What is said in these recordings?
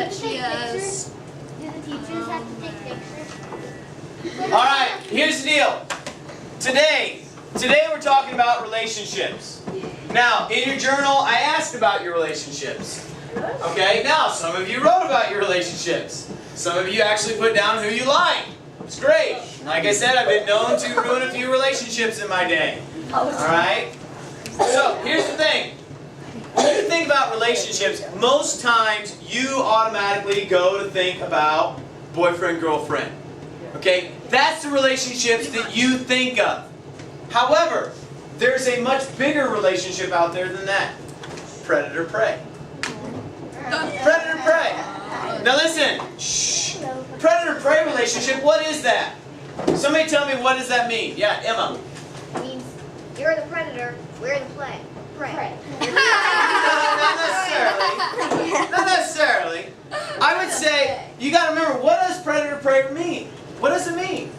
Yes. Do the teachers have to take pictures? Alright, here's the deal. Today we're talking about relationships. Now, in your journal, I asked about your relationships. Okay, now some of you wrote about your relationships. Some of you actually put down who you like. It's great. Like I said, I've been known to ruin a few relationships in my day. Alright? So, here's the thing. When you think about relationships, most times you automatically go to think about boyfriend, girlfriend. Okay? That's the relationships that you think of. However, there's a much bigger relationship out there than that. Predator-prey. Predator-prey. Now listen. Shh. Predator-prey relationship, what is that? Somebody tell me, what does that mean? Yeah, Emma. It means you're the predator, we're the prey. Not necessarily. Not necessarily. I would say, you got to remember, what does predator-prey mean? What does it mean?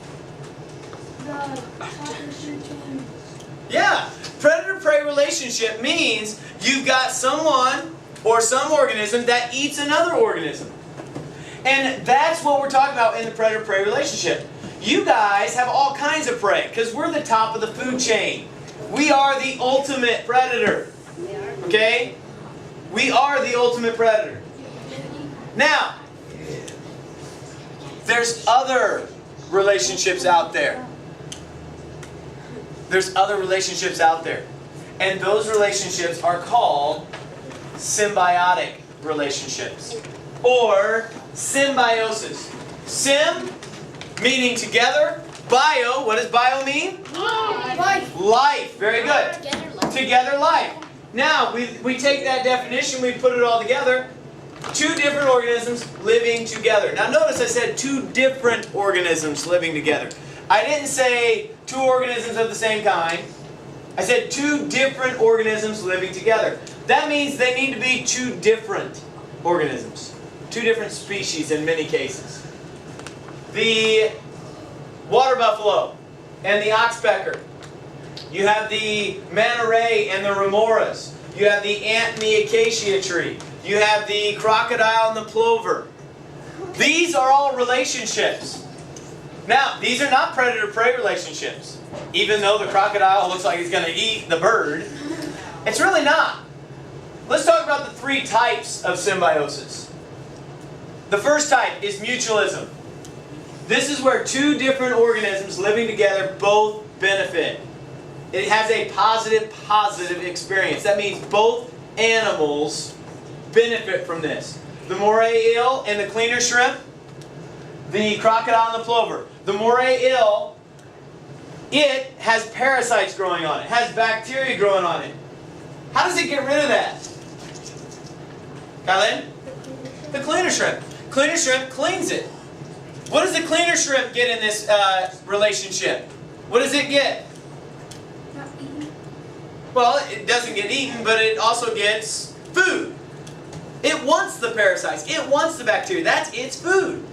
Yeah, predator-prey relationship means you've got someone or some organism that eats another organism. And that's what we're talking about in the predator-prey relationship. You guys have all kinds of prey because we're the top of the food chain. We are the ultimate predator. Okay? We are the ultimate predator. Now, there's other relationships out there. There's other relationships out there. And those relationships are called symbiotic relationships. Or symbiosis. Sym, meaning together. Bio, what does bio mean? Life. Life. Very good. Together life. Now, we take that definition, we put it all together. Two different organisms living together. Now notice I said two different organisms living together. I didn't say two organisms of the same kind. I said two different organisms living together. That means they need to be two different organisms. Two different species in many cases. The water buffalo and the oxpecker. You have the manta ray and the remoras. You have the ant and the acacia tree. You have the crocodile and the plover. These are all relationships. Now, these are not predator-prey relationships. Even though the crocodile looks like he's going to eat the bird, it's really not. Let's talk about the three types of symbiosis. The first type is mutualism. This is where two different organisms living together both benefit. It has a positive experience. That means both animals benefit from this. The moray eel and the cleaner shrimp, the crocodile and the plover. The moray eel, it has parasites growing on it. It has bacteria growing on it. How does it get rid of that? Kylan? The cleaner shrimp. Cleaner shrimp cleans it. What does the cleaner shrimp get in this relationship? What does it get? Well, it doesn't get eaten, but it also gets food. It wants the parasites. It wants the bacteria. That's its food.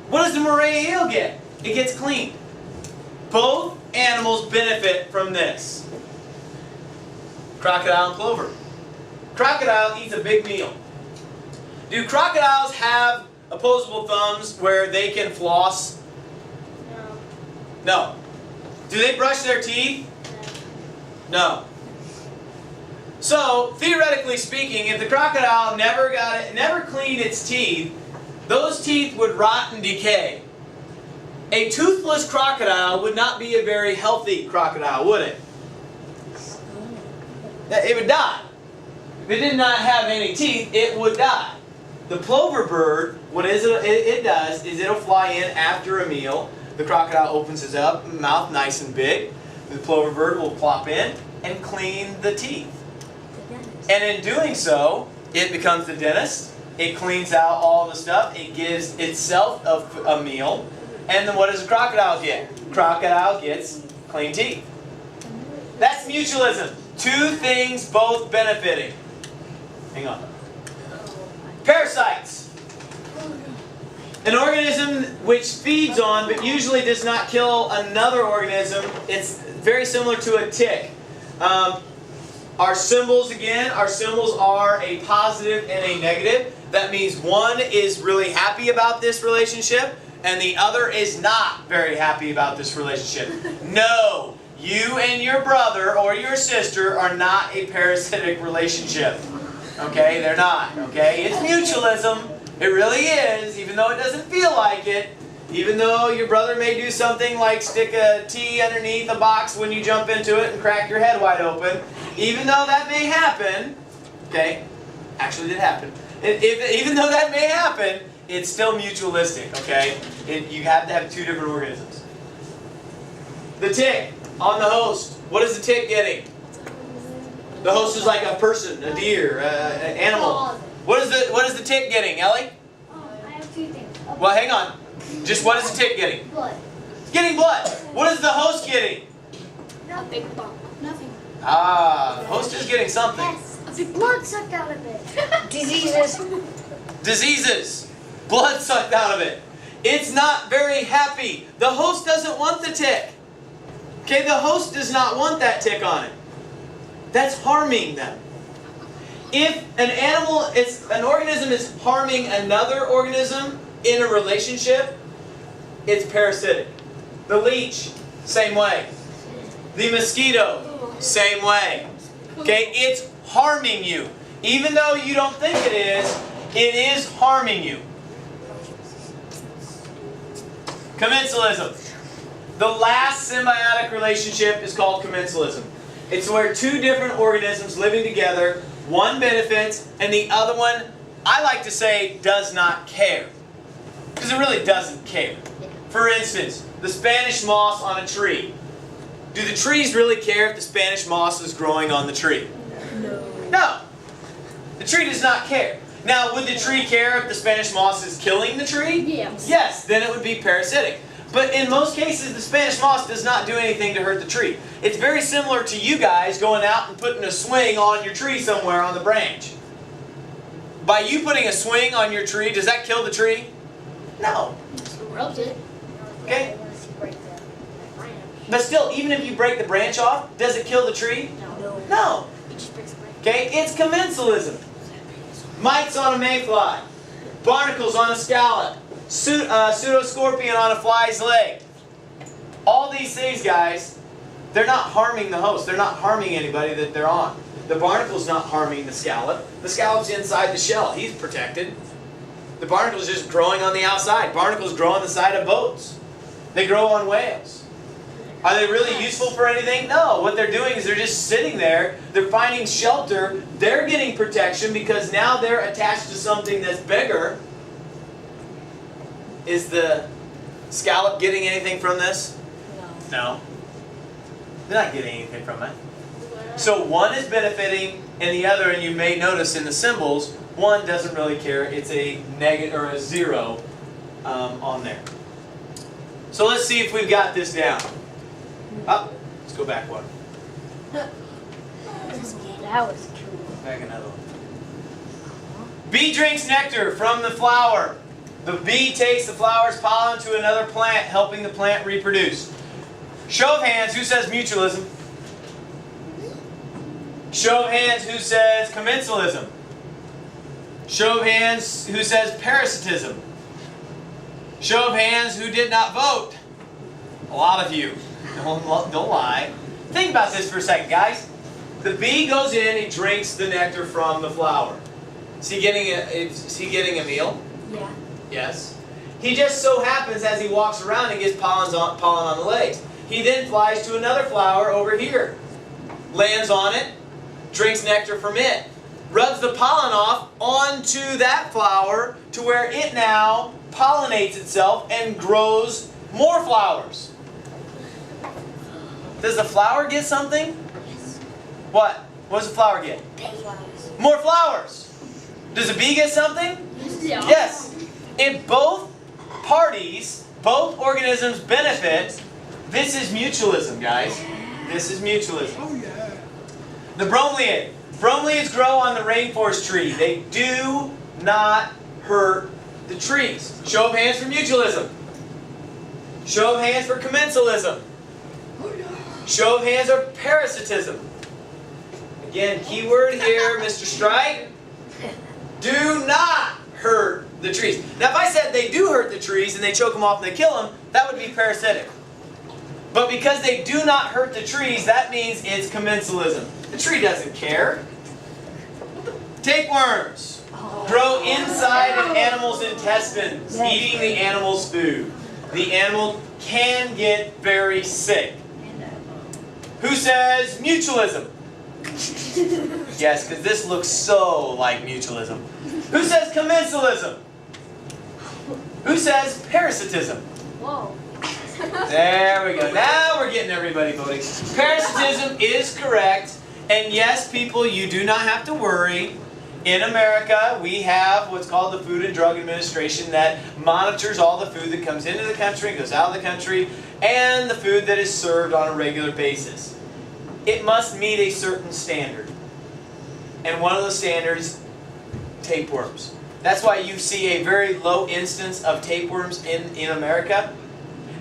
What does the moray eel get? It gets cleaned. Both animals benefit from this. Crocodile and plover. Crocodile eats a big meal. Do crocodiles have opposable thumbs where they can floss? No. Do they brush their teeth? No. So, theoretically speaking, if the crocodile never cleaned its teeth, those teeth would rot and decay. A toothless crocodile would not be a very healthy crocodile, would it? It would die. If it did not have any teeth, it would die. The plover bird, what it does is it'll fly in after a meal. The crocodile opens his mouth nice and big. The plover bird will plop in and clean the teeth. And in doing so, it becomes the dentist. It cleans out all the stuff. It gives itself a meal. And then what does a crocodile get? Crocodile gets clean teeth. That's mutualism. Two things both benefiting. Hang on. Parasites. An organism which feeds on but usually does not kill another organism. It's very similar to a tick. Our symbols, again, our symbols are a positive and a negative. That means one is really happy about this relationship and the other is not very happy about this relationship. No, you and your brother or your sister are not a parasitic relationship. Okay, they're not. Okay, it's mutualism. It really is, even though it doesn't feel like it. Even though your brother may do something like stick a T underneath a box when you jump into it and crack your head wide open. Even though that may happen, okay, actually did happen. Even though that may happen, it's still mutualistic, okay? You have to have two different organisms. The tick on the host. What is the tick getting? The host is like a person, a deer, an animal. What is the tick getting, Ellie? I have two things. Well, hang on. Just what is the tick getting? Blood. It's getting blood. What is the host getting? A big bump. Nothing. Ah, the host is getting something. Yes. A big blood sucked out of it. Diseases. Diseases. Blood sucked out of it. It's not very happy. The host doesn't want the tick. Okay, the host does not want that tick on it. That's harming them. If an organism is harming another organism in a relationship, it's parasitic. The leech, same way. The mosquito, same way. Okay, it's harming you. Even though you don't think it is harming you. Commensalism. The last symbiotic relationship is called commensalism. It's where two different organisms living together, one benefits and the other one, I like to say, does not care. Because it really doesn't care. For instance, the Spanish moss on a tree. Do the trees really care if the Spanish moss is growing on the tree? No. The tree does not care. Now, would the tree care if the Spanish moss is killing the tree? Yes. Yes, then it would be parasitic. But in most cases, the Spanish moss does not do anything to hurt the tree. It's very similar to you guys going out and putting a swing on your tree somewhere on the branch. By you putting a swing on your tree, does that kill the tree? No. Rubs it. Okay? But still, even if you break the branch off, does it kill the tree? No. No. It just breaks the branch. Okay? It's commensalism. Mites on a mayfly. Barnacles on a scallop. Pseudoscorpion on a fly's leg. All these things, guys, they're not harming the host. They're not harming anybody that they're on. The barnacle's not harming the scallop. The scallop's inside the shell. He's protected. The barnacle's just growing on the outside. Barnacles grow on the side of boats. They grow on whales. Are they really useful for anything? No. What they're doing is they're just sitting there. They're finding shelter. They're getting protection because now they're attached to something that's bigger. Is the scallop getting anything from this? No. They're not getting anything from it. So one is benefiting and the other, and you may notice in the symbols, one doesn't really care. It's a negative or a zero on there. So let's see if we've got this down. Oh, let's go back one. That was cool. Back another one. Bee drinks nectar from the flower. The bee takes the flower's pollen to another plant, helping the plant reproduce. Show of hands, who says mutualism? Show of hands, who says commensalism? Show of hands, who says parasitism? Show of hands, who did not vote? A lot of you. Don't lie. Think about this for a second, guys. The bee goes in, he drinks the nectar from the flower. Is he getting a meal? Yeah. Yes. He just so happens as he walks around and gets pollen on the legs. He then flies to another flower over here, lands on it, drinks nectar from it, rubs the pollen off onto that flower to where it now pollinates itself and grows more flowers. Does the flower get something? Yes. What? What does the flower get? Flowers. More flowers. Does the bee get something? Yeah. Yes. If both parties, both organisms benefit, this is mutualism, guys. This is mutualism. Oh, yeah. The bromeliad. Bromeliads grow on the rainforest tree. They do not hurt the trees. Show of hands for mutualism. Show of hands for commensalism. Show of hands for parasitism. Again, keyword here, Mr. Strike. do not hurt the trees. Now if I said they do hurt the trees and they choke them off and they kill them, that would be parasitic. But because they do not hurt the trees, that means it's commensalism. The tree doesn't care. Tapeworms grow inside an animal's intestines, eating the animal's food. The animal can get very sick. Who says mutualism? Yes, because this looks so like mutualism. Who says commensalism? Who says parasitism? Whoa. There we go. Now we're getting everybody voting. Parasitism is correct. And yes, people, you do not have to worry. In America, we have what's called the Food and Drug Administration that monitors all the food that comes into the country, goes out of the country, and the food that is served on a regular basis. It must meet a certain standard. And one of those standards, tapeworms. That's why you see a very low instance of tapeworms in America.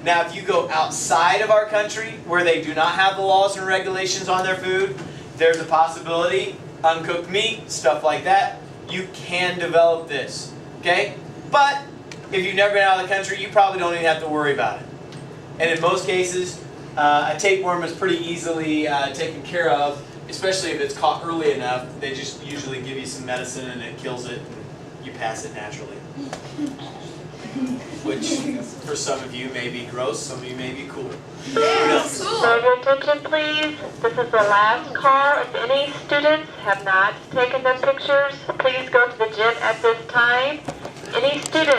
Now, if you go outside of our country, where they do not have the laws and regulations on their food, there's a possibility, uncooked meat, stuff like that, you can develop this, okay? But if you've never been out of the country, you probably don't even have to worry about it. And in most cases, a tapeworm is pretty easily taken care of, especially if it's caught early enough. They just usually give you some medicine and it kills it, and you pass it naturally. Which, for some of you, may be gross, some of you may be cool. So your attention please, this is the last call. If any students have not taken their pictures, please go to the gym at this time. Any students